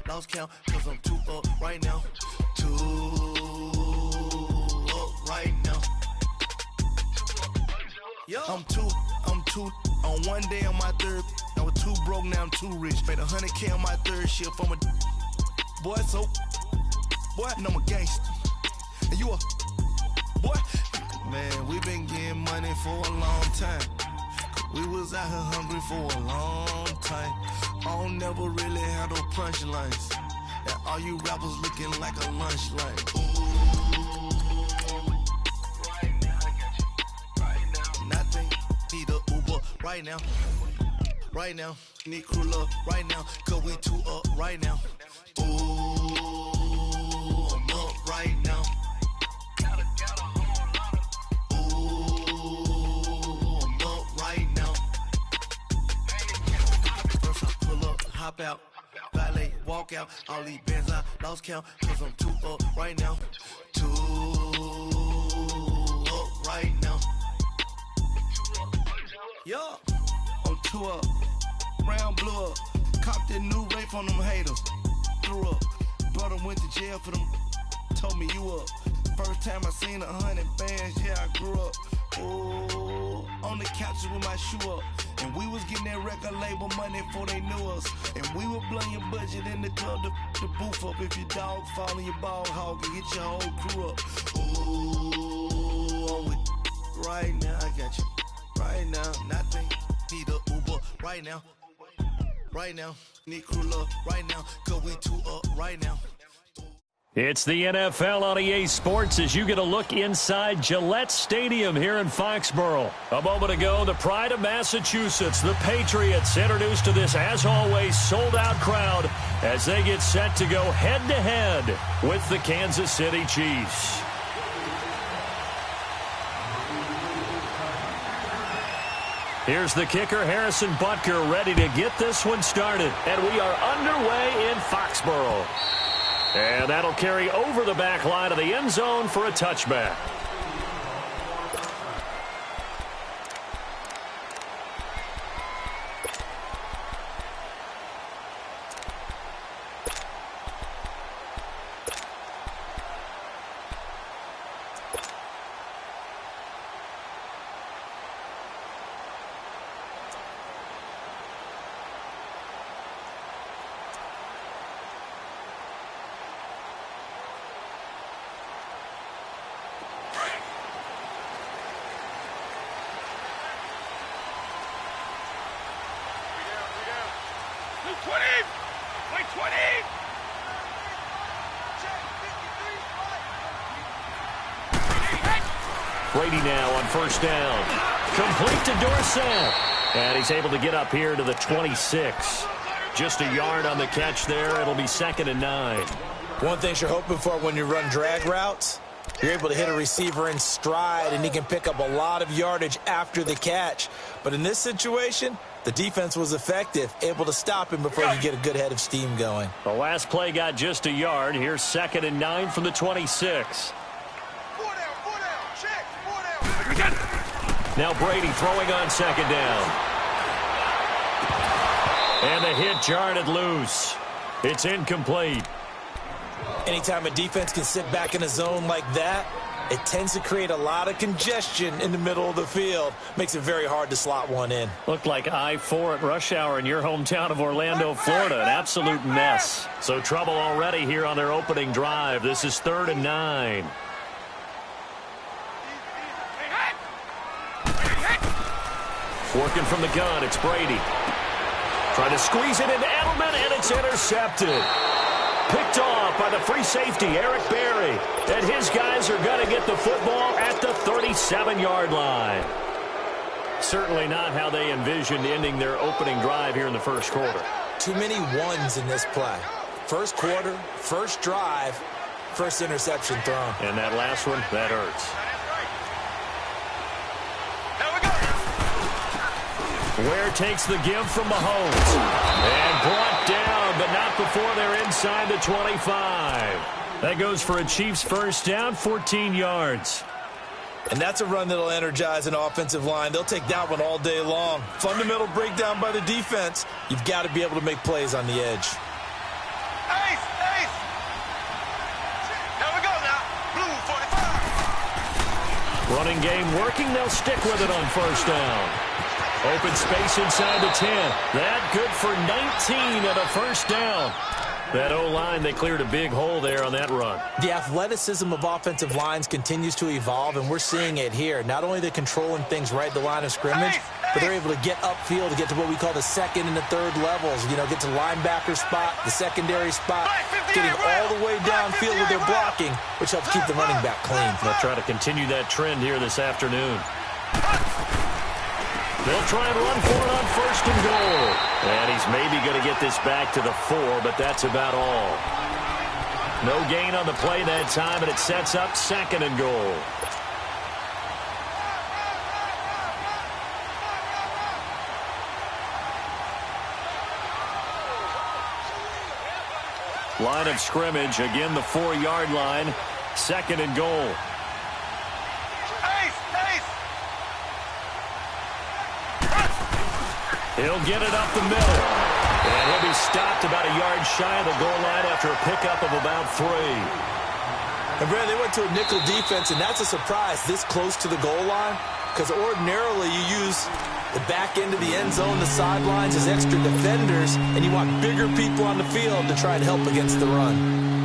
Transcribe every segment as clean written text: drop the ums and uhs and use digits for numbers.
lost count, cause I'm 2 up right now. 2 up right now. I'm two on one day on my third. I was 2 broke, now I'm 2 rich. Made 100K on my third shift from a boy, so boy, and I'm a gangster. And you a boy, man, we been getting money for a long time. We was out here hungry for a long time. I don't never really have no punchlines. And all you rappers looking like a lunch line. Right now, I got you. Right now, nothing. Need a Uber right now. Right now, need crew up right now. Cause we 2 up right now. Ooh, I'm up right now. Got a whole lot of. Ooh, I'm up right now. First I pull up, hop out, valet, walk out. All these bands I lost count, cause I'm 2 up right now. 2 up right now. Yeah, I'm 2 up. Round blew up. Copped that new rape on them haters. Threw up. Brother went to jail for them. Told me you up. First time I seen 100 bands, yeah, I grew up. Ooh, on the couches with my shoe up. And we was getting that record label money before they knew us. And we were blowing your budget in the club to boof up. If your dog fall in your ball hog and get your whole crew up. Ooh, I'm with right now, I got you. Right now, nothing. Need a Uber right now. Right now, need crew up right now. Cause we 2 up right now. It's the NFL on EA Sports as you get a look inside Gillette Stadium here in Foxborough. A moment ago, the pride of Massachusetts, the Patriots, introduced to this, as always, sold-out crowd as they get set to go head-to-head with the Kansas City Chiefs. Here's the kicker, Harrison Butker, ready to get this one started. And we are underway in Foxborough. And that'll carry over the back line of the end zone for a touchback. Brady now on first down. Complete to Dorsett. And he's able to get up here to the 26. Just a yard on the catch there. It'll be 2nd and 9. One thing you're hoping for when you run drag routes, you're able to hit a receiver in stride, and he can pick up a lot of yardage after the catch. But in this situation, the defense was effective, able to stop him before you get a good head of steam going. The last play got just a yard. Here's 2nd and 9 from the 26. Now Brady throwing on 2nd down. And the hit jarred loose. It's incomplete. Anytime a defense can sit back in a zone like that, it tends to create a lot of congestion in the middle of the field. Makes it very hard to slot one in. Looked like I-4 at rush hour in your hometown of Orlando, Florida. An absolute mess. So trouble already here on their opening drive. This is 3rd and 9. Working from the gun, it's Brady. Trying to squeeze it into Edelman, and it's intercepted. Picked off by the free safety, Eric Berry. And his guys are going to get the football at the 37-yard line. Certainly not how they envisioned ending their opening drive here in the first quarter. Too many ones in this play. First quarter, first drive, first interception thrown. And that last one, that hurts. Ware takes the give from Mahomes. And brought down, but not before they're inside the 25. That goes for a Chiefs first down, 14 yards. And that's a run that'll energize an offensive line. They'll take that one all day long. Fundamental breakdown by the defense. You've got to be able to make plays on the edge. Running game working. They'll stick with it on first down. Open space inside the 10. That good for 19 and a first down. That O-line, they cleared a big hole there on that run. The athleticism of offensive lines continues to evolve, and we're seeing it here. Not only they're controlling things right at the line of scrimmage, but they're able to get upfield to get to what we call the second and the third levels. You know, get to linebacker spot, the secondary spot, getting all the way downfield with their blocking, which helps keep the running back clean. They'll try to continue that trend here this afternoon. They'll try and run for it on first and goal. And he's maybe going to get this back to the 4, but that's about all. No gain on the play that time, and it sets up second and goal. Line of scrimmage, again the 4-yard line, second and goal. He'll get it up the middle. And he'll be stopped about a yard shy of the goal line after a pickup of about 3. And, Brad, they went to a nickel defense, and that's a surprise this close to the goal line, because ordinarily you use the back end of the end zone, the sidelines as extra defenders, and you want bigger people on the field to try to help against the run.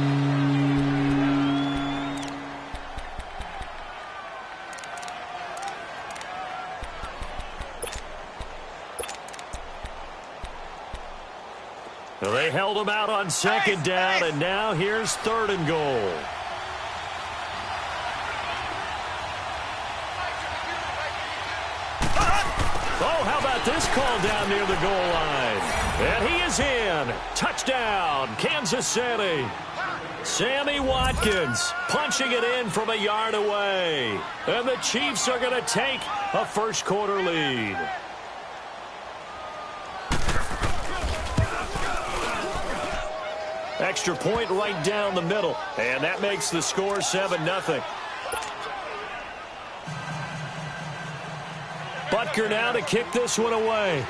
Well, they held him out on second down, and now here's third and goal. Oh, how about this call down near the goal line? And he is in. Touchdown, Kansas City. Sammy Watkins punching it in from a yard away. And the Chiefs are going to take a first-quarter lead. Extra point right down the middle. And that makes the score 7-0. Butker now to kick this one away.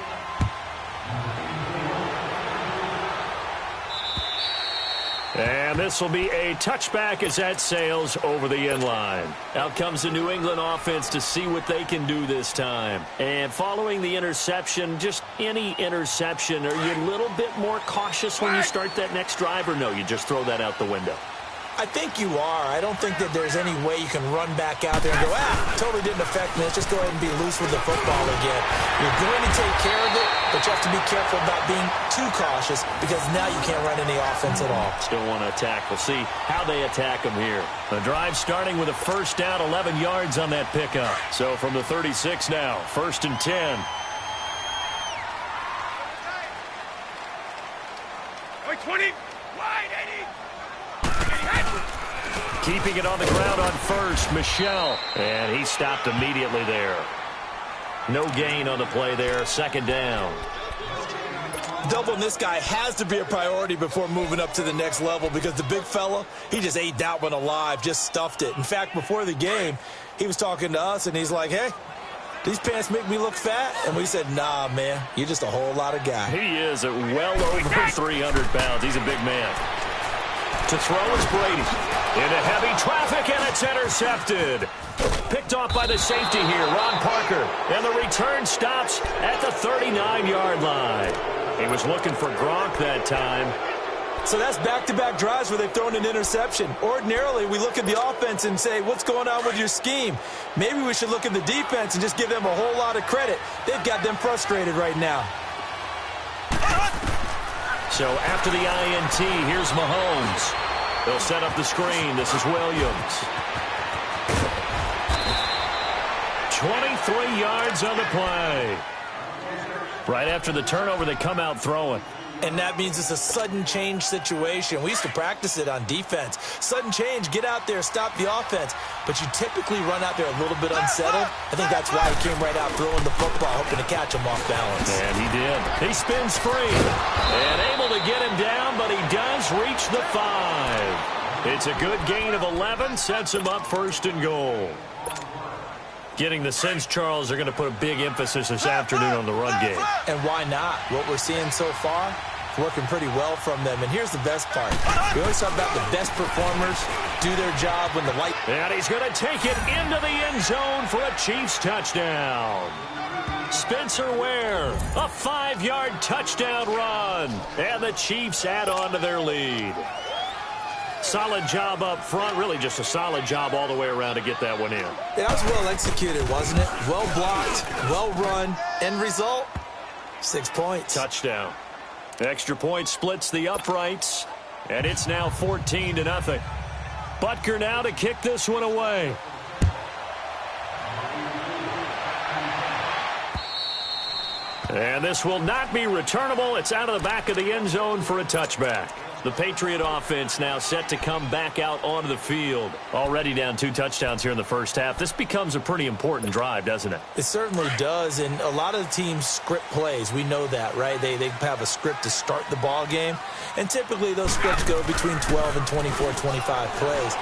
And this will be a touchback as that sails over the end line. Out comes the New England offense to see what they can do this time. And following the interception, just any interception, are you a little bit more cautious when you start that next drive, or no, you just throw that out the window? I think you are. I don't think that there's any way you can run back out there and go, totally didn't affect me. Let's just go ahead and be loose with the football again. You're going to take care of it, but you have to be careful about being too cautious because now you can't run any offense at all. Still want to attack. We'll see how they attack them here. The drive starting with a first down, 11 yards on that pickup. So from the 36 now, 1st and 10. Wait, 20, wide, 80. Keeping it on the ground on first, Michelle. And he stopped immediately there. No gain on the play there, second down. Doubling this guy has to be a priority before moving up to the next level because the big fella, he just ate that one alive, just stuffed it. In fact, before the game, he was talking to us, and he's like, hey, these pants make me look fat? And we said, nah, man, you're just a whole lot of guy. He is at well over 300 pounds. He's a big man. To throw is Brady. Into heavy traffic, and it's intercepted. Picked off by the safety here, Ron Parker. And the return stops at the 39-yard line. He was looking for Gronk that time. So that's back-to-back drives where they've thrown an interception. Ordinarily, we look at the offense and say, what's going on with your scheme? Maybe we should look at the defense and just give them a whole lot of credit. They've got them frustrated right now. So after the INT, here's Mahomes. They'll set up the screen. This is Williams. 23 yards on the play. Right after the turnover, they come out throwing. And that means it's a sudden change situation. We used to practice it on defense. Sudden change, get out there, stop the offense. But you typically run out there a little bit unsettled. I think that's why he came right out throwing the football, hoping to catch him off balance. And he did. He spins free. And able to get him down, but he does reach the 5. It's a good gain of 11, sets him up 1st and goal. Getting the sense, Charles, they're going to put a big emphasis this afternoon on the run game. And why not? What we're seeing so far, working pretty well from them. And here's the best part. We always talk about the best performers do their job when the light... And he's going to take it into the end zone for a Chiefs touchdown. Spencer Ware, a 5-yard touchdown run. And the Chiefs add on to their lead. Solid job up front. Really just a solid job all the way around to get that one in. Yeah, that was well executed, wasn't it? Well blocked, well run. End result, 6 points. Touchdown. Extra point splits the uprights. And it's now 14-0. Butker now to kick this one away. And this will not be returnable. It's out of the back of the end zone for a touchback. The Patriot offense now set to come back out onto the field. Already down 2 touchdowns here in the first half. This becomes a pretty important drive, doesn't it? It certainly does, and a lot of the teams script plays. We know that, right? They have a script to start the ball game, and typically those scripts go between 12 and 24, 25 plays.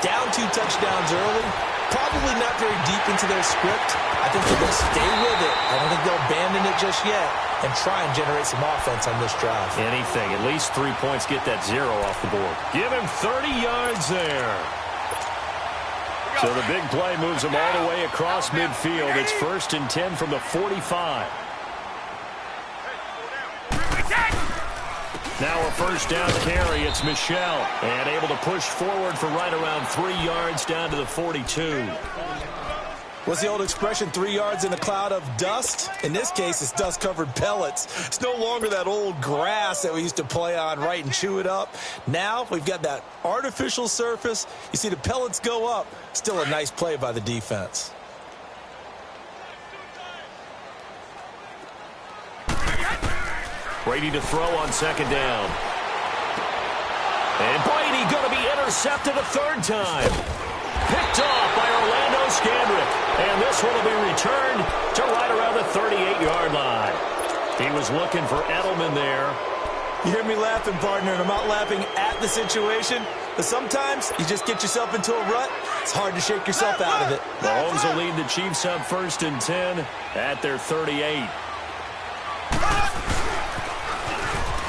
Down 2 touchdowns early, probably not very deep into their script. I think they're going to stay with it. I don't think they'll abandon it just yet and try and generate some offense on this drive. Anything. At least 3 points. Get that 0 off the board. Give him 30 yards there. So the big play moves him all the way across midfield. It's 1st and 10 from the 45. Now a first down carry. It's Michel. And able to push forward for right around 3 yards down to the 42. What's the old expression, 3 yards in a cloud of dust? In this case, it's dust-covered pellets. It's no longer that old grass that we used to play on, right, and chew it up. Now we've got that artificial surface. You see the pellets go up. Still a nice play by the defense. Brady to throw on 2nd down. And Brady going to be intercepted a 3rd time. Picked off by Orlando Scandrick. And this one will be returned to right around the 38-yard line. He was looking for Edelman there. You hear me laughing, partner, and I'm not laughing at the situation. But sometimes you just get yourself into a rut. It's hard to shake yourself out of it. Mahomes will lead the Chiefs up 1st and 10 at their 38.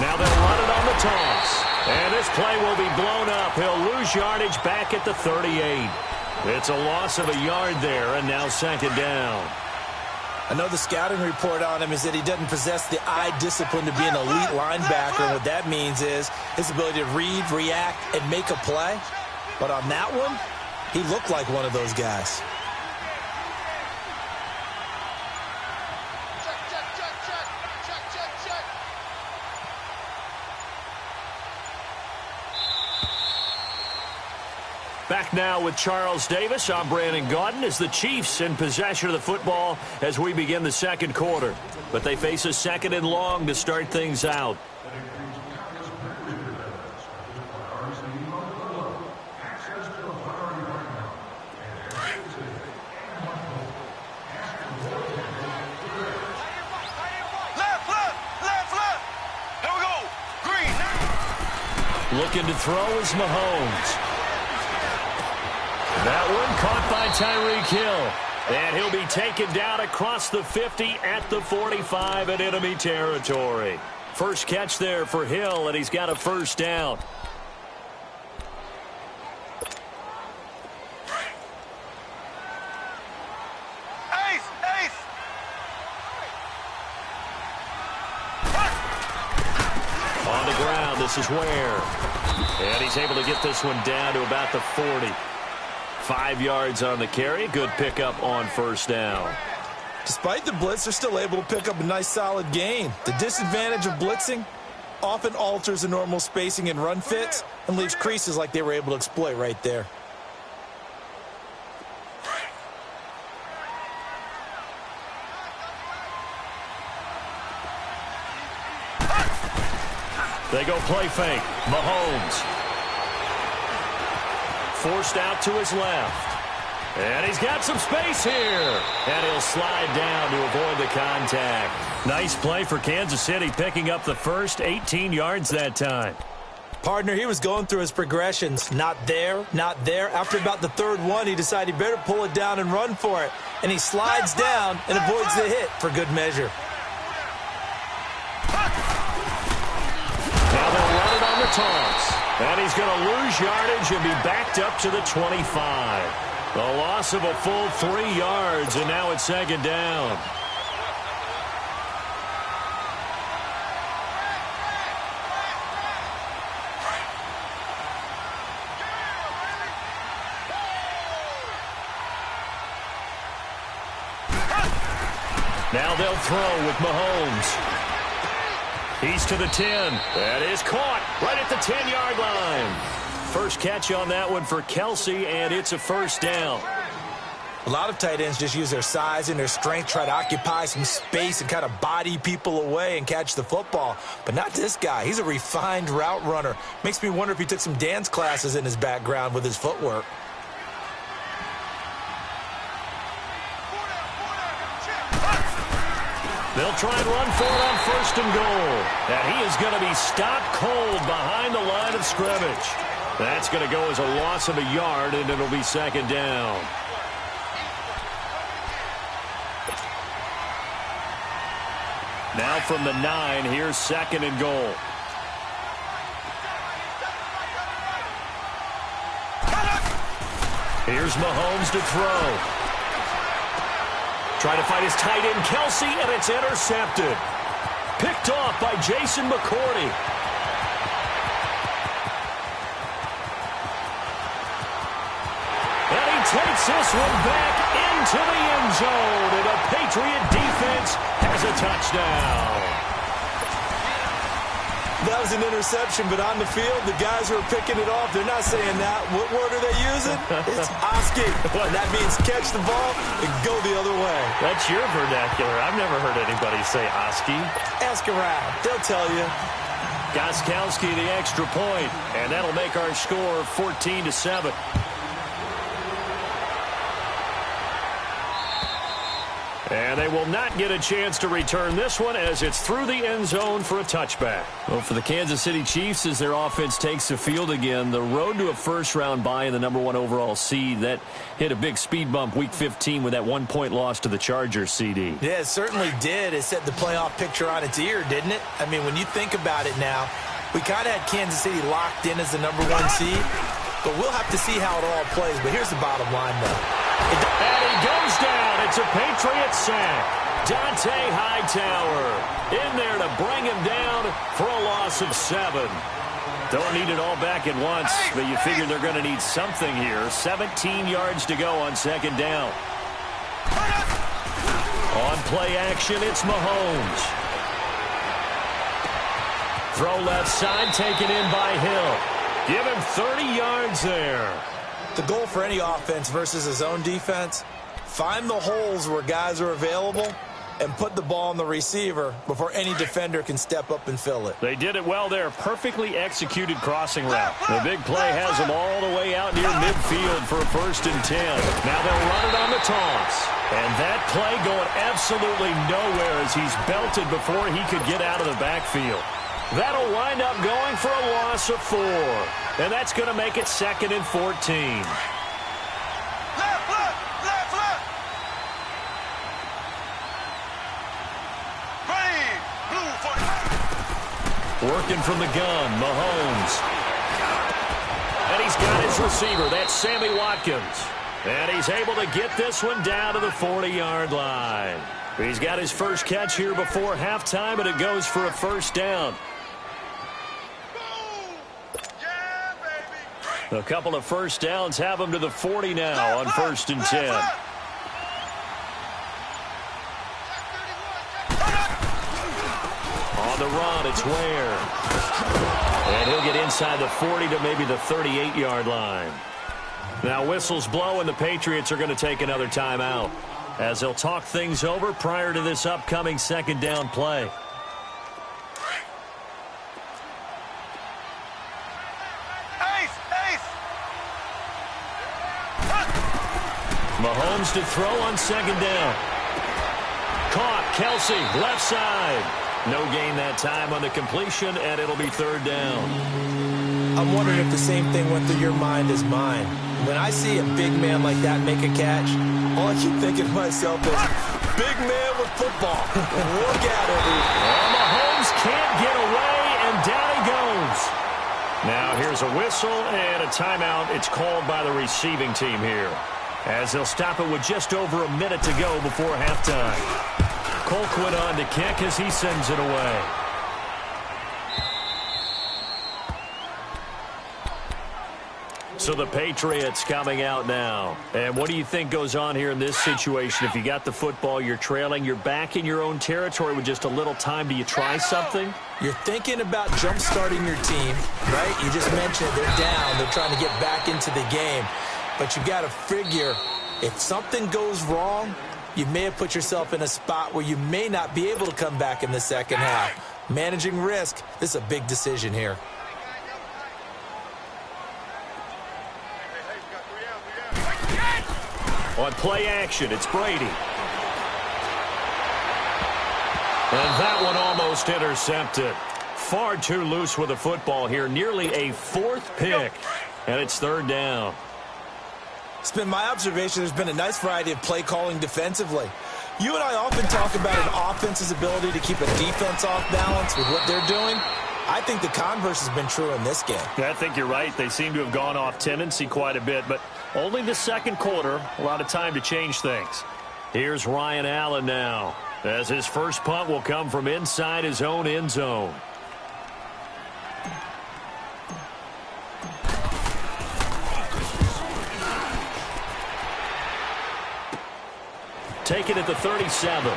Now they'll run it on the toss. And this play will be blown up. He'll lose yardage back at the 38. It's a loss of a yard there, and now 2nd down. I know the scouting report on him is that he doesn't possess the eye discipline to be an elite linebacker. And what that means is his ability to read, react, and make a play. But on that one, he looked like one of those guys. Back now with Charles Davis. I'm Brandon Gaudin as the Chiefs in possession of the football as we begin the 2nd quarter. But they face a 2nd and long to start things out. Left. Here we go. Green. Looking to throw is Mahomes. That one caught by Tyreek Hill. And he'll be taken down across the 50 at the 45 in enemy territory. First catch there for Hill, and he's got a 1st down. Ace. On the ground, this is Ware. And he's able to get this one down to about the 40. 5 yards on the carry. Good pickup on 1st down. Despite the blitz, they're still able to pick up a nice solid gain. The disadvantage of blitzing often alters the normal spacing and run fits and leaves creases like they were able to exploit right there. They go play fake. Mahomes. Forced out to his left. And he's got some space here. And he'll slide down to avoid the contact. Nice play for Kansas City, picking up the first 18 yards that time. Partner, he was going through his progressions. Not there, not there. After about the 3rd one, he decided he better pull it down and run for it. And he slides down and avoids the hit for good measure. the toss. And he's going to lose yardage and be backed up to the 25. A loss of a full 3 yards, and now it's second down. Now they'll throw with Mahomes. He's to the 10. That is caught right at the 10-yard line. First catch on that one for Kelsey, and it's a first down. A lot of tight ends just use their size and their strength, try to occupy some space and kind of body people away and catch the football. But not this guy. He's a refined route runner. Makes me wonder if he took some dance classes in his background with his footwork. They'll try and run for it on first and goal. And he is going to be stopped cold behind the line of scrimmage. That's going to go as a loss of a yard, and it'll be second down. Now from the 9, here's second and goal. Here's Mahomes to throw. Trying to find his tight end, Kelsey, and it's intercepted. Picked off by Jason McCourty. And he takes this one back into the end zone, and the Patriot defense has a touchdown. That was an interception, but on the field, the guys who are picking it off, they're not saying that. What word are they using? It's Oski. And that means catch the ball and go the other way. That's your vernacular. I've never heard anybody say Oski. Ask around. They'll tell you. Gostkowski the extra point, and that'll make our score 14-7. And they will not get a chance to return this one as it's through the end zone for a touchback. Well, for the Kansas City Chiefs, as their offense takes the field again, the road to a first-round bye in the #1 overall seed, that hit a big speed bump week 15 with that 1-point loss to the Chargers, CD. Yeah, it certainly did. It set the playoff picture on its ear, didn't it? I mean, when you think about it now, we kind of had Kansas City locked in as the #1 seed, but we'll have to see how it all plays. But here's the bottom line, though. And he goes down. It's a Patriot sack. Dante Hightower in there to bring him down for a loss of 7. Don't need it all back at once, but you figure they're going to need something here. 17 yards to go on second down. On play action, it's Mahomes. Throw left side, taken in by Hill. Give him 30 yards there. The goal for any offense versus his own defense, find the holes where guys are available and put the ball on the receiver before any defender can step up and fill it. They did it well there. Perfectly executed crossing route. The big play has them all the way out near midfield for a 1st and 10. Now they'll run it on the toss. And that play going absolutely nowhere as he's belted before he could get out of the backfield. That'll wind up going for a loss of 4. And that's going to make it 2nd and 14. Working from the gun, Mahomes. And he's got his receiver. That's Sammy Watkins. And he's able to get this one down to the 40-yard line. He's got his first catch here before halftime, and it goes for a 1st down. A couple of 1st downs have him to the 40 now on 1st and 10. On the run, it's Ware. And he'll get inside the 40 to maybe the 38-yard line. Now whistles blow, and the Patriots are going to take another timeout as they'll talk things over prior to this upcoming 2nd down play. Mahomes to throw on 2nd down. Caught, Kelsey, left side. No gain that time on the completion, and it'll be 3rd down. I'm wondering if the same thing went through your mind as mine. When I see a big man like that make a catch, all I keep thinking to myself is, big man with football. Look at him. Well, Mahomes can't get away, and down he goes. Now here's a whistle and a timeout. It's called by the receiving team here, as they'll stop it with just over a minute to go before halftime. Colquitt on to kick as he sends it away. So the Patriots coming out now. And what do you think goes on here in this situation? If you got the football, you're trailing, you're back in your own territory with just a little time. Do you try something? You're thinking about jump-starting your team, right? You just mentioned they're down. They're trying to get back into the game. But you got to figure if something goes wrong, you may have put yourself in a spot where you may not be able to come back in the second half. Managing risk, this is a big decision here. On play action, it's Brady. And that one almost intercepted. Far too loose with the football here. Nearly a fourth pick. And it's third down. It's been my observation there's been a nice variety of play calling defensively. You and I often talk about an offense's ability to keep a defense off balance with what they're doing. I think the converse has been true in this game. I think you're right. They seem to have gone off tendency quite a bit, but only the second quarter. A lot of time to change things. Here's Ryan Allen now, as his first punt will come from inside his own end zone. Taken at the 37.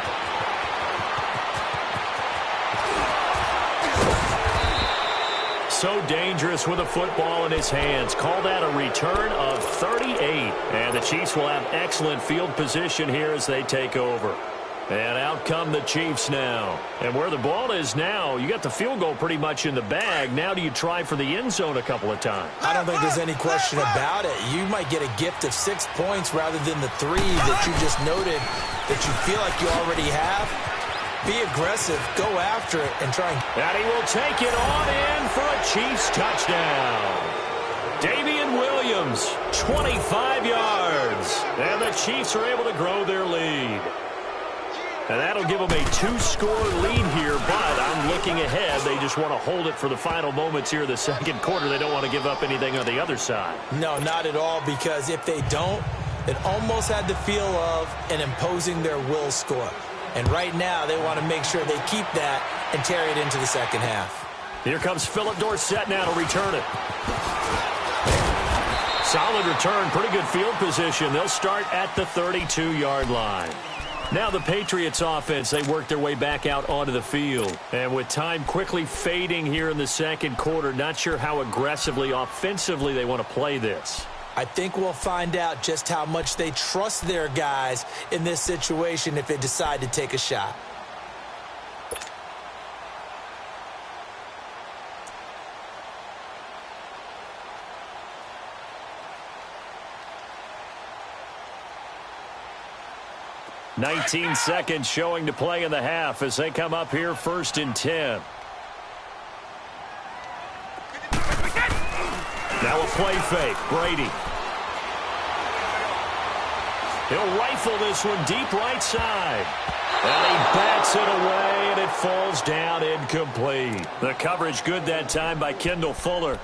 So dangerous with a football in his hands. Call that a return of 38. And the Chiefs will have excellent field position here as they take over. And out come the Chiefs now. And where the ball is now, you got the field goal pretty much in the bag. Now do you try for the end zone a couple of times? I don't think there's any question about it. You might get a gift of 6 points rather than the 3 that you just noted that you feel like you already have. Be aggressive, go after it, and try. And he will take it on in for a Chiefs touchdown. Damian Williams, 25 yards. And the Chiefs are able to grow their lead. And that'll give them a 2-score lead here, but I'm looking ahead. They just want to hold it for the final moments here of the second quarter. They don't want to give up anything on the other side. No, not at all, because if they don't, it almost had the feel of an imposing their will score. And right now, they want to make sure they keep that and carry it into the second half. Here comes Phillip Dorsett now to return it. Solid return, pretty good field position. They'll start at the 32-yard line. Now the Patriots offense, they work their way back out onto the field. And with time quickly fading here in the second quarter, not sure how aggressively, offensively they want to play this. I think we'll find out just how much they trust their guys in this situation if they decide to take a shot. "19 seconds showing to play in the half as they come up here 1st and 10. Now a play fake. Brady. He'll rifle this one deep right side. And he bats it away, and it falls down incomplete. The coverage good that time by Kendall Fuller.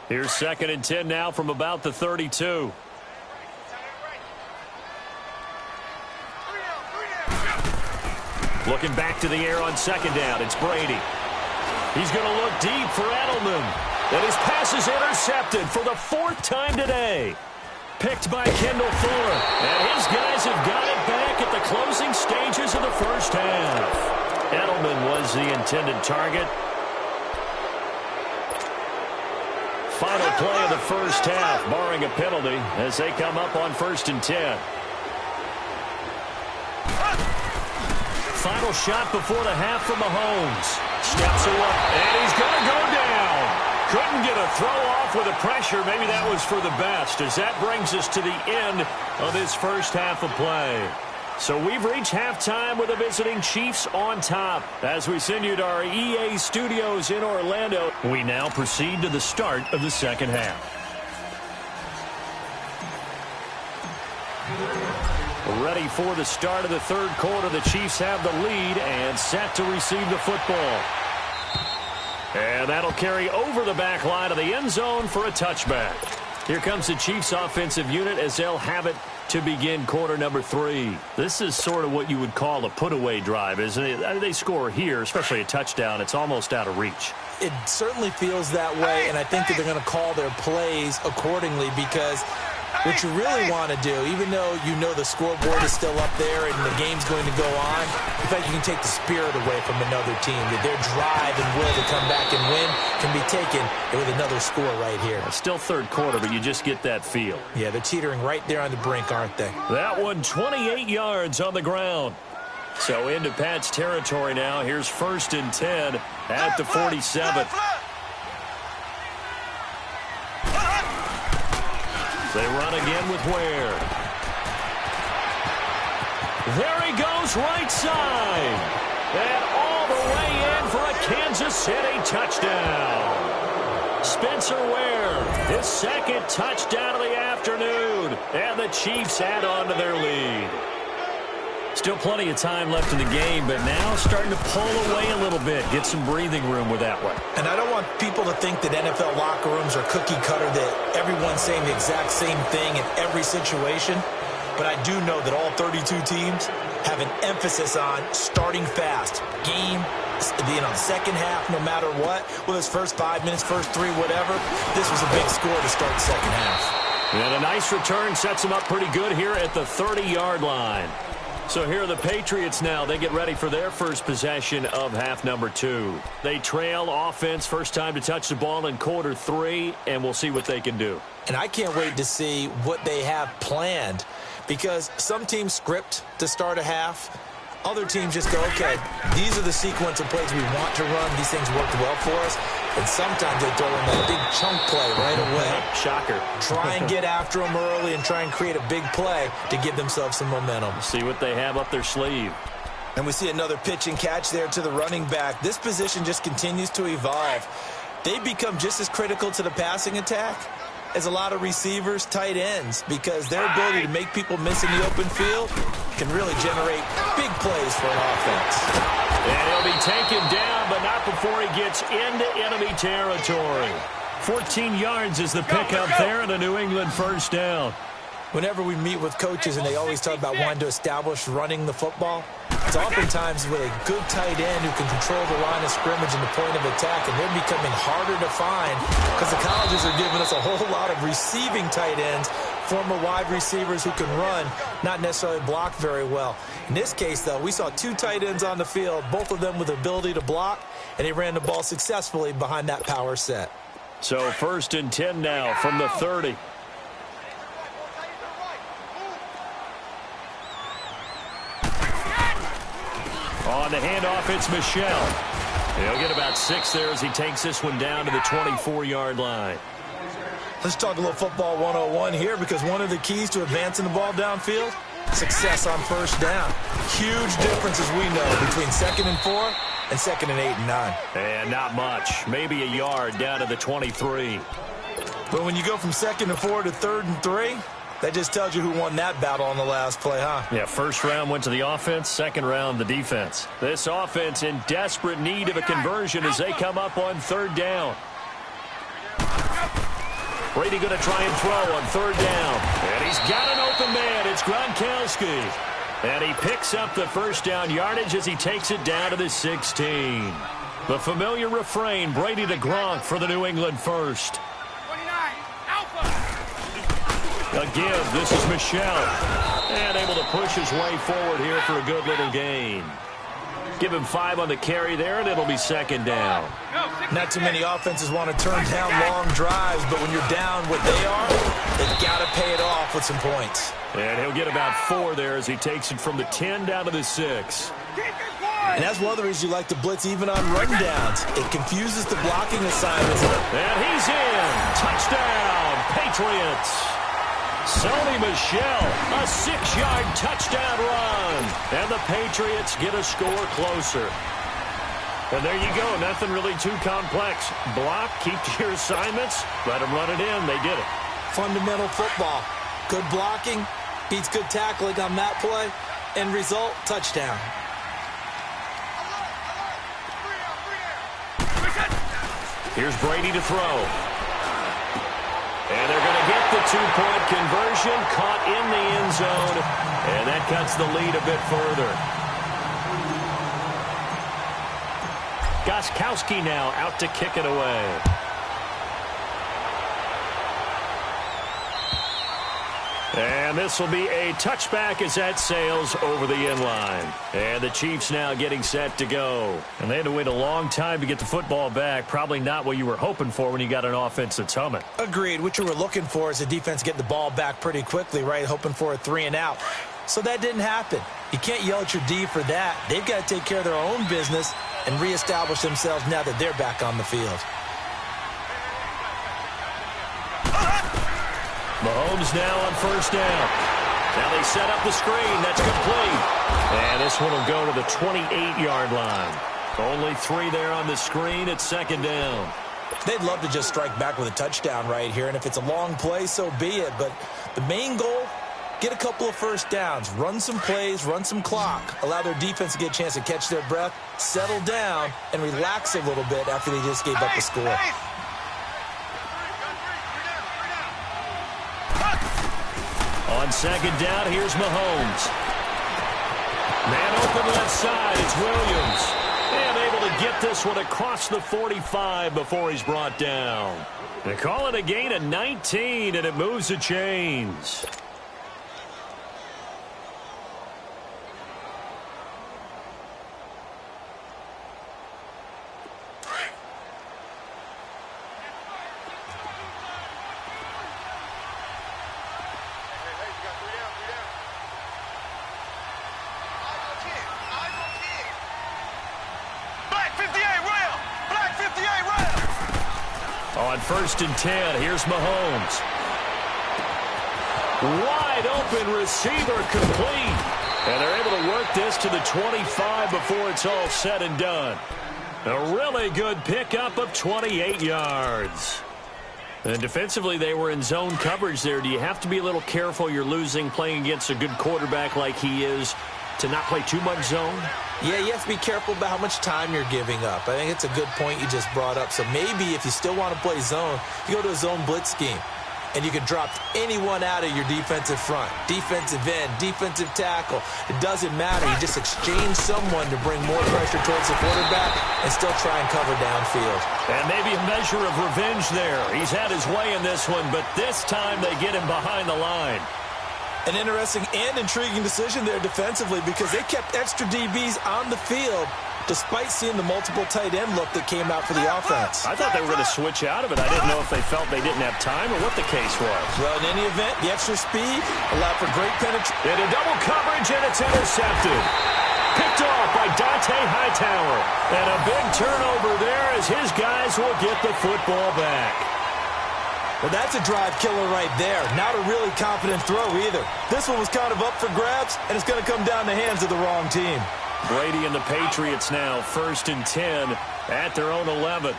Here's 2nd and 10 now from about the 32. Looking back to the air on 2nd down. It's Brady. He's going to look deep for Edelman. And his pass is intercepted for the 4th time today. Picked by Kendall Fuller. And his guys have got it back at the closing stages of the first half. Edelman was the intended target. Final play of the first half, barring a penalty, as they come up on 1st and 10. Final shot before the half from Mahomes. Steps away, and he's going to go down. Couldn't get a throw off with the pressure. Maybe that was for the best, as that brings us to the end of this first half of play. So we've reached halftime with the visiting Chiefs on top. As we send you to our EA studios in Orlando, we now proceed to the start of the second half. Ready for the start of the third quarter. The Chiefs have the lead and set to receive the football. And that'll carry over the back line of the end zone for a touchback. Here comes the Chiefs offensive unit as they'll have it to begin quarter number 3. This is sort of what you would call a put-away drive, isn't it? They score here, especially a touchdown. It's almost out of reach. It certainly feels that way, and I think that they're going to call their plays accordingly, because what you really want to do, even though you know the scoreboard is still up there and the game's going to go on, in fact, you can take the spirit away from another team. That their drive and will to come back and win can be taken with another score right here. It's still third quarter, but you just get that feel. Yeah, they're teetering right there on the brink, aren't they? That one 28 yards on the ground. So into Pat's territory now. Here's 1st and 10 at the 47. They run again with Ware. There he goes, right side. And all the way in for a Kansas City touchdown. Spencer Ware, his second touchdown of the afternoon. And the Chiefs add on to their lead. Still plenty of time left in the game, but now starting to pull away a little bit. Get some breathing room with that one. And I don't want people to think that NFL locker rooms are cookie cutter, that everyone's saying the exact same thing in every situation. But I do know that all 32 teams have an emphasis on starting fast. Game, second half, no matter what. Whether it's first 5 minutes, first 3, whatever. This was a big score to start the second half. And a nice return sets them up pretty good here at the 30-yard line. So here are the Patriots now. They get ready for their first possession of half number 2. They trail offense, first time to touch the ball in quarter 3, and we'll see what they can do. And I can't wait to see what they have planned, because some teams script to start a half. Other teams just go, okay, these are the sequence of plays we want to run. These things worked well for us. And sometimes they throw in that big chunk play right away. Shocker. Try and get after them early and try and create a big play to give themselves some momentum. See what they have up their sleeve. And we see another pitch and catch there to the running back. This position just continues to evolve. They become just as critical to the passing attack as a lot of receivers, tight ends, because their ability to make people miss in the open field can really generate big plays for an offense. And he'll be taken down, but not before he gets into enemy territory. 14 yards is the pickup there, and a New England first down. Whenever we meet with coaches and they always talk about wanting to establish running the football, it's oftentimes with a good tight end who can control the line of scrimmage and the point of attack, and they're becoming harder to find because the colleges are giving us a whole lot of receiving tight ends, former wide receivers who can run, not necessarily block very well. In this case, though, we saw 2 tight ends on the field, both of them with the ability to block, and they ran the ball successfully behind that power set. So 1st and 10 now from the 30. On the handoff, it's Michel. He'll get about 6 there as he takes this one down to the 24-yard line. Let's talk a little football 101 here, because one of the keys to advancing the ball downfield, success on first down. Huge difference, as we know, between 2nd and 4 and 2nd and 8 and 9. And not much. Maybe a yard down to the 23. But when you go from 2nd and 4 to 3rd and 3, that just tells you who won that battle on the last play, huh? Yeah, first round went to the offense, second round the defense. This offense in desperate need of a conversion as they come up on 3rd down. Brady going to try and throw on 3rd down. And he's got an open man. It's Gronkowski. And he picks up the first down yardage as he takes it down to the 16. The familiar refrain, Brady to Gronk for the New England first. A give, this is Michel. And able to push his way forward here for a good little gain. Give him 5 on the carry there, and it'll be 2nd down. Not too many offenses want to turn down long drives, but when you're down what they are, they've got to pay it off with some points. And he'll get about 4 there as he takes it from the 10 down to the 6. And that's one of the reasons you like to blitz even on rundowns. It confuses the blocking assignments. And he's in. Touchdown, Patriots. Sony Michel, a 6-yard touchdown run. And the Patriots get a score closer. And there you go. Nothing really too complex. Block, keep to your assignments, let them run it in. They did it. Fundamental football. Good blocking beats good tackling on that play. End result, touchdown. Here's Brady to throw. And they're going to get the 2-point conversion, caught in the end zone, and that cuts the lead a bit further. Gostkowski now out to kick it away. And this will be a touchback as that sails over the end line. And the Chiefs now getting set to go. And they had to wait a long time to get the football back. Probably not what you were hoping for when you got an offense that's humming. Agreed. What you were looking for is the defense getting the ball back pretty quickly, right? Hoping for a 3-and-out. So that didn't happen. You can't yell at your D for that. They've got to take care of their own business and reestablish themselves now that they're back on the field. Mahomes now on first down. Now they set up the screen. That's complete. And this one will go to the 28-yard line. Only 3 there on the screen. It's second down. They'd love to just strike back with a touchdown right here. And if it's a long play, so be it. But the main goal, get a couple of first downs. Run some plays, run some clock. Allow their defense to get a chance to catch their breath, settle down, and relax a little bit after they just gave up the score. On second down, here's Mahomes. Man open left side, it's Williams. And able to get this one across the 45 before he's brought down. They call it a gain of 19, and it moves the chains. On first and 10, here's Mahomes. Wide open receiver complete. And they're able to work this to the 25 before it's all said and done. A really good pickup of 28 yards. And defensively, they were in zone coverage there. Do you have to be a little careful? You're losing playing against a good quarterback like he is to not play too much zone? Yeah, you have to be careful about how much time you're giving up. I think it's a good point you just brought up. So maybe if you still want to play zone, you go to a zone blitz scheme. And you can drop anyone out of your defensive front. Defensive end, defensive tackle. It doesn't matter. You just exchange someone to bring more pressure towards the quarterback and still try and cover downfield. And maybe a measure of revenge there. He's had his way in this one, but this time they get him behind the line. An interesting and intriguing decision there defensively because they kept extra DBs on the field despite seeing the multiple tight end look that came out for the offense. I thought they were going to switch out of it. I didn't know if they felt they didn't have time or what the case was. Well, in any event, the extra speed allowed for great penetration. Into double coverage, and it's intercepted. Picked off by Dante Hightower. And a big turnover there as his guys will get the football back. Well, that's a drive killer right there. Not a really confident throw either. This one was kind of up for grabs, and it's going to come down the hands of the wrong team. Brady and the Patriots now first and 10 at their own 11.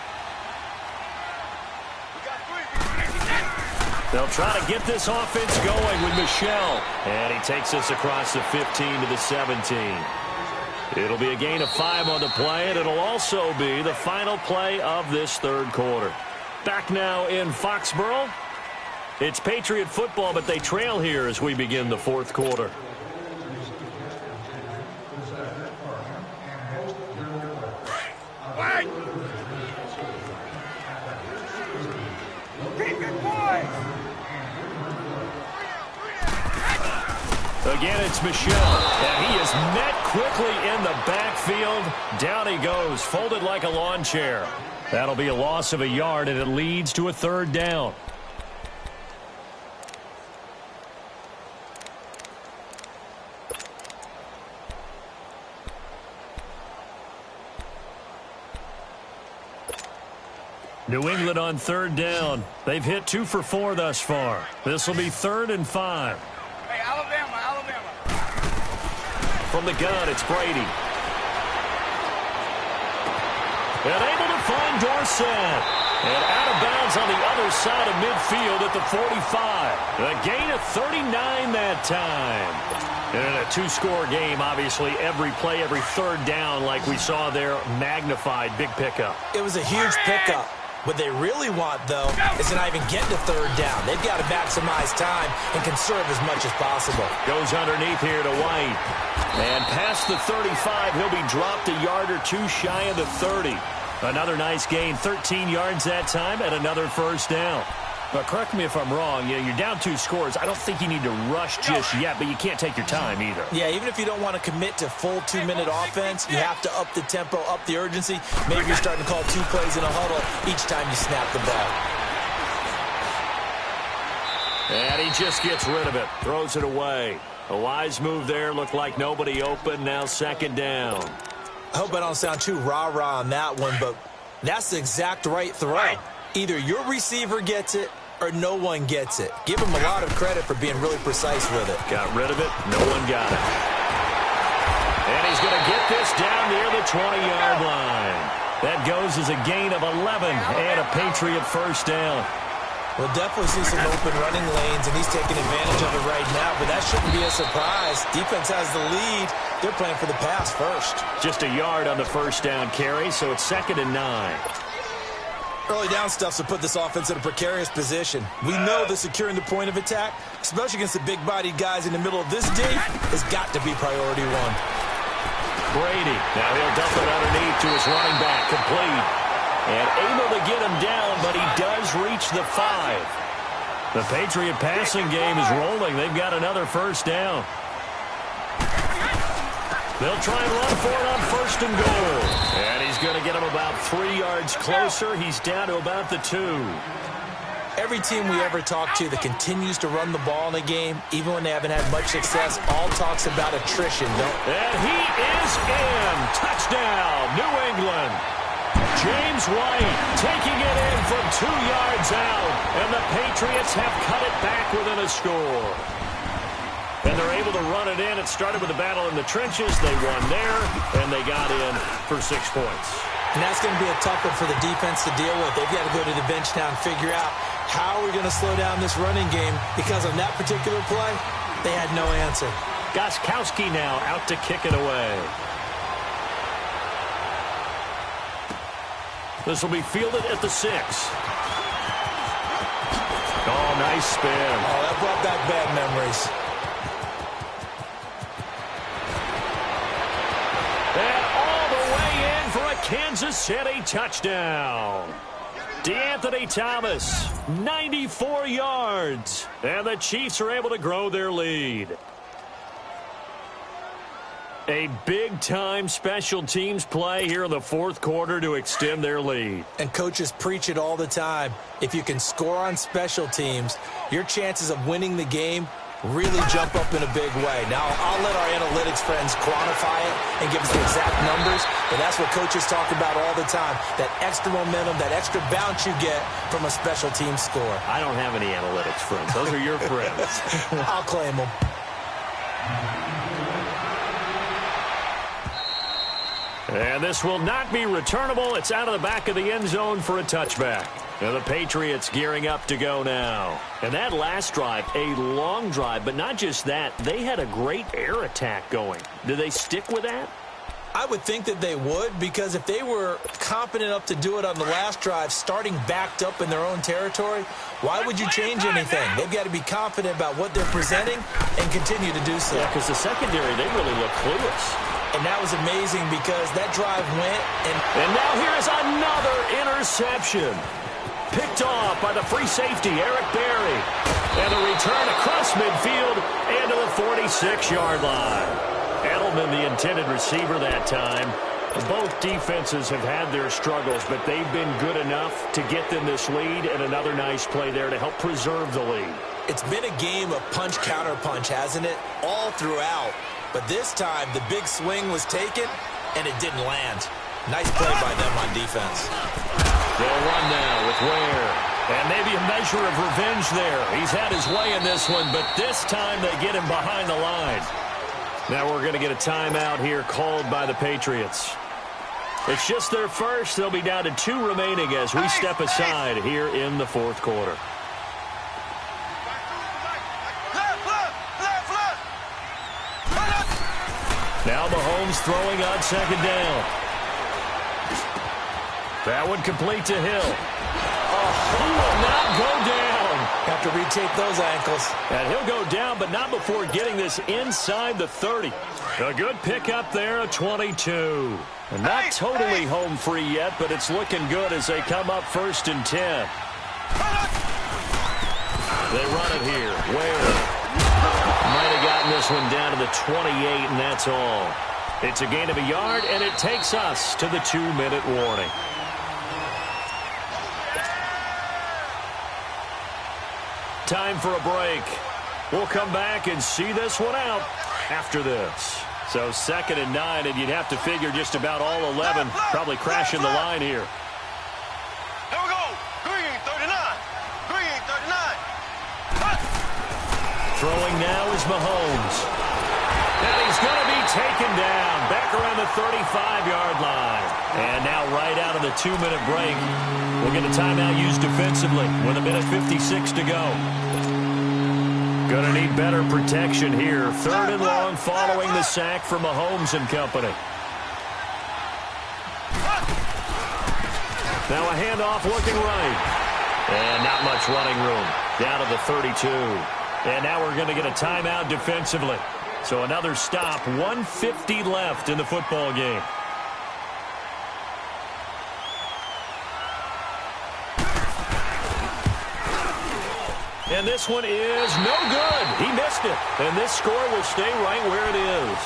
They'll try to get this offense going with Michel. And he takes us across the 15 to the 17. It'll be a gain of 5 on the play, and it'll also be the final play of this third quarter. Back now in Foxborough. It's Patriot football, but they trail here as we begin the fourth quarter. Again, it's Michel, and he is met quickly in the backfield. Down he goes, folded like a lawn chair. That'll be a loss of a yard, and it leads to a third down. New England on third down. They've hit 2 for 4 thus far. This will be 3rd and 5. Hey, Alabama. From the gun, it's Brady. And able to find Dorsett. And out of bounds on the other side of midfield at the 45. A gain of 39 that time. And in a 2-score game, obviously, every play, every third down, like we saw there, magnified. Big pickup. It was a huge pickup. What they really want, though, is to not even get to third down. They've got to maximize time and conserve as much as possible. Goes underneath here to White. And past the 35, he'll be dropped a yard or 2 shy of the 30. Another nice gain, 13 yards that time, and another first down. But correct me if I'm wrong, you're down 2 scores. I don't think you need to rush just yet, but you can't take your time either. Yeah, even if you don't want to commit to full 2-minute offense, you have to up the tempo, up the urgency. Maybe you're starting to call 2 plays in a huddle each time you snap the ball. And he just gets rid of it, throws it away. A wise move there, looked like nobody open, now 2nd down. I hope I don't sound too rah-rah on that one, but that's the exact right throw. Either your receiver gets it or no one gets it. Give him a lot of credit for being really precise with it. Got rid of it. No one got it. And he's going to get this down near the 20-yard line. That goes as a gain of 11 and a Patriot first down. We'll definitely see some open running lanes, and he's taking advantage of it right now, but that shouldn't be a surprise. Defense has the lead. They're playing for the pass first. Just a yard on the first down carry, so it's 2nd and 9. Early down stuff to put this offense in a precarious position. We know that securing the point of attack, especially against the big-bodied guys in the middle of this D, has got to be priority 1. Brady, now he'll dump it underneath to his running back, complete. And able to get him down, but he does reach the 5. The Patriot passing game is rolling. They've got another first down. They'll try and run for it on 1st and goal. And he's going to get him about 3 yards closer. He's down to about the 2. Every team we ever talk to that continues to run the ball in a game, even when they haven't had much success, all talks about attrition, And he is in. Touchdown, New England. James White taking it in from 2 yards out. And the Patriots have cut it back within a score. And they're able to run it in. It started with a battle in the trenches. They won there, and they got in for 6 points. And that's going to be a tough one for the defense to deal with. They've got to go to the bench now and figure out how we're going to slow down this running game, because on that particular play, they had no answer. Gostkowski now out to kick it away. This will be fielded at the 6. Oh, nice spin. Oh, that brought back bad memories. And all the way in for a Kansas City touchdown. DeAnthony Thomas, 94 yards. And the Chiefs are able to grow their lead. A big-time special teams play here in the 4th quarter to extend their lead. And coaches preach it all the time. If you can score on special teams, your chances of winning the game really jump up in a big way. Now, I'll let our analytics friends quantify it and give us the exact numbers, but that's what coaches talk about all the time, that extra momentum, that extra bounce you get from a special team score. I don't have any analytics friends. Those are your friends. I'll claim them. And this will not be returnable. It's out of the back of the end zone for a touchback. And the Patriots gearing up to go now. And that last drive, a long drive, but not just that. They had a great air attack going. Do they stick with that? I would think that they would, because if they were confident enough to do it on the last drive, starting backed up in their own territory, why would you change anything? They've got to be confident about what they're presenting and continue to do so. Yeah, because the secondary, they really look clueless. And that was amazing because that drive went. And now here's another interception. Picked off by the free safety, Eric Berry. And the return across midfield and to the 46-yard line. Edelman, the intended receiver that time. Both defenses have had their struggles, but they've been good enough to get them this lead, and another nice play there to help preserve the lead. It's been a game of punch-counter-punch, hasn't it? All throughout. But this time, the big swing was taken, and it didn't land. Nice play by them on defense. They'll run now with Ware. And maybe a measure of revenge there. He's had his way in this one, but this time they get him behind the line. Now we're going to get a timeout here called by the Patriots. It's just their first. They'll be down to 2 remaining as we step aside here in the fourth quarter. Now Mahomes throwing on second down. That one complete to Hill. He will not go down. Have to retake those ankles. And he'll go down, but not before getting this inside the 30. A good pickup there, a 22. And not totally home free yet, but it's looking good as they come up 1st and 10. They run it here. Ware might have gotten this one down to the 28, and that's all. It's a gain of a yard, and it takes us to the 2-minute warning. Time for a break. We'll come back and see this one out after this. So 2nd and 9, and you'd have to figure just about all 11 probably crashing the line here. Here we go. Green, 39. Green, 39. Throwing now is Mahomes. And he's going to be taken down back around the 35-yard line. And now right out of the 2-minute break, we'll get a timeout used defensively with 1:56 to go. Going to need better protection here. 3rd and long following the sack for Mahomes and company. Now a handoff looking right. And not much running room. Down to the 32. And now we're going to get a timeout defensively. So another stop. 1:50 left in the football game. And this one is no good. He missed it. And this score will stay right where it is.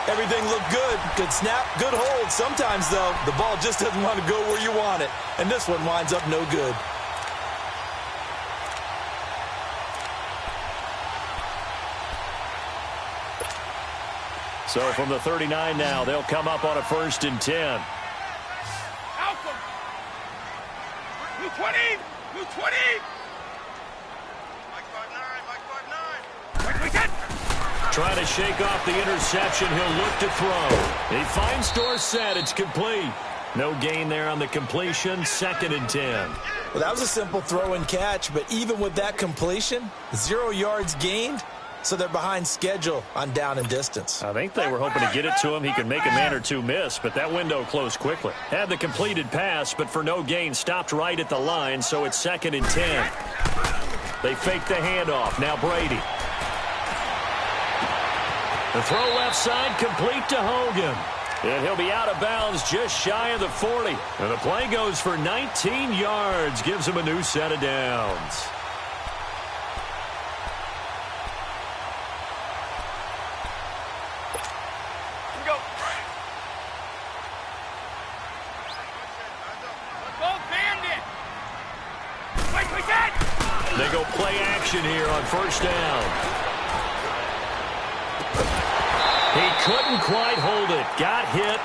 Everything looked good. Good snap, good hold. Sometimes, though, the ball just doesn't want to go where you want it. And this one winds up no good. So from the 39 now, they'll come up on a 1st and 10. Alpha. 220. 220. Trying to shake off the interception. He'll look to throw. He finds Dorsett. It's complete. No gain there on the completion. 2nd and 10. Well, that was a simple throw and catch, but even with that completion, 0 yards gained, so they're behind schedule on down and distance. I think they were hoping to get it to him. He could make a man or two miss, but that window closed quickly. Had the completed pass, but for no gain, stopped right at the line, so it's 2nd and 10. They fake the handoff. Now Brady. The throw left side complete to Hogan. And he'll be out of bounds just shy of the 40. And the play goes for 19 yards. Gives him a new set of downs. Go. They go play action here on 1st down. He couldn't quite hold it. Got hit.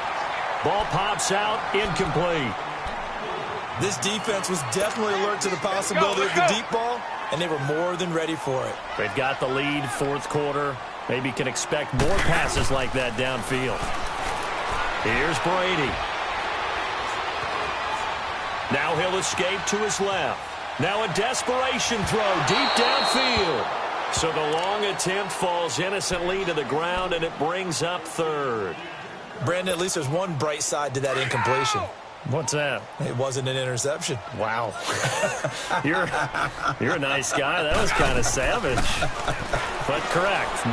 Ball pops out. Incomplete. This defense was definitely alert to the possibility of the deep ball, and they were more than ready for it. They've got the lead, 4th quarter. Maybe can expect more passes like that downfield. Here's Brady. Now he'll escape to his left. Now a desperation throw deep downfield. So the long attempt falls innocently to the ground, and it brings up 3rd. Brandon, at least there's one bright side to that incompletion. What's that? It wasn't an interception. Wow. You're a nice guy. That was kind of savage. But correct.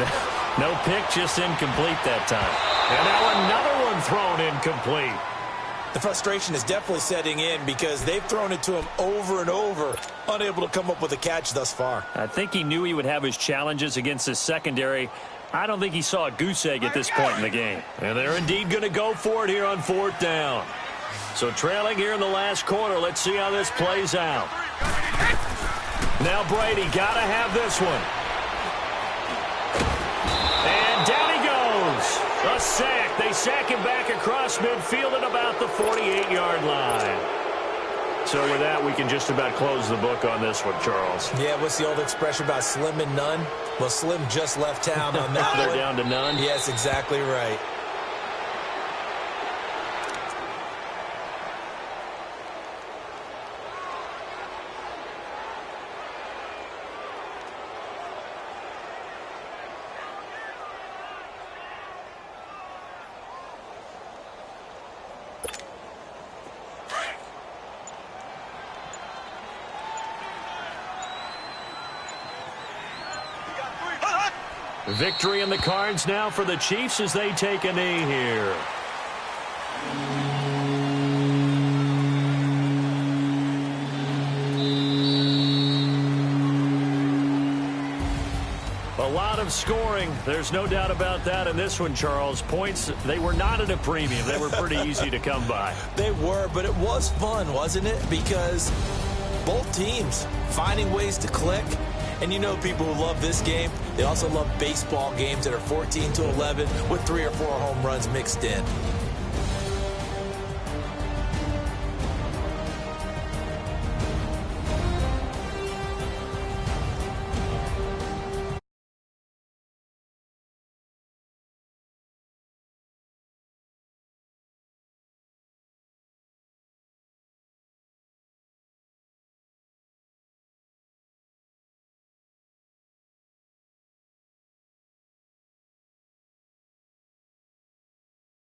No pick, just incomplete that time. And now another one thrown incomplete. The frustration is definitely setting in because they've thrown it to him over and over, unable to come up with a catch thus far. I think he knew he would have his challenges against his secondary. I don't think he saw a goose egg at this point in the game. And they're indeed going to go for it here on 4th down. So trailing here in the last quarter, let's see how this plays out. Now Brady got to have this one. And down he goes. A sack. They sack him back across midfield at about the 48-yard line. So with that, we can just about close the book on this one, Charles. Yeah, what's the old expression about slim and none? Well, Slim just left town on that They're one. down to none? Yes, exactly right. Victory in the cards now for the Chiefs as they take a knee here. A lot of scoring. There's no doubt about that in this one, Charles. Points, they were not at a premium. They were pretty easy to come by. They were, but it was fun, wasn't it? Because both teams finding ways to click. And you know people who love this game, they also love baseball games that are 14-11 with 3 or 4 home runs mixed in.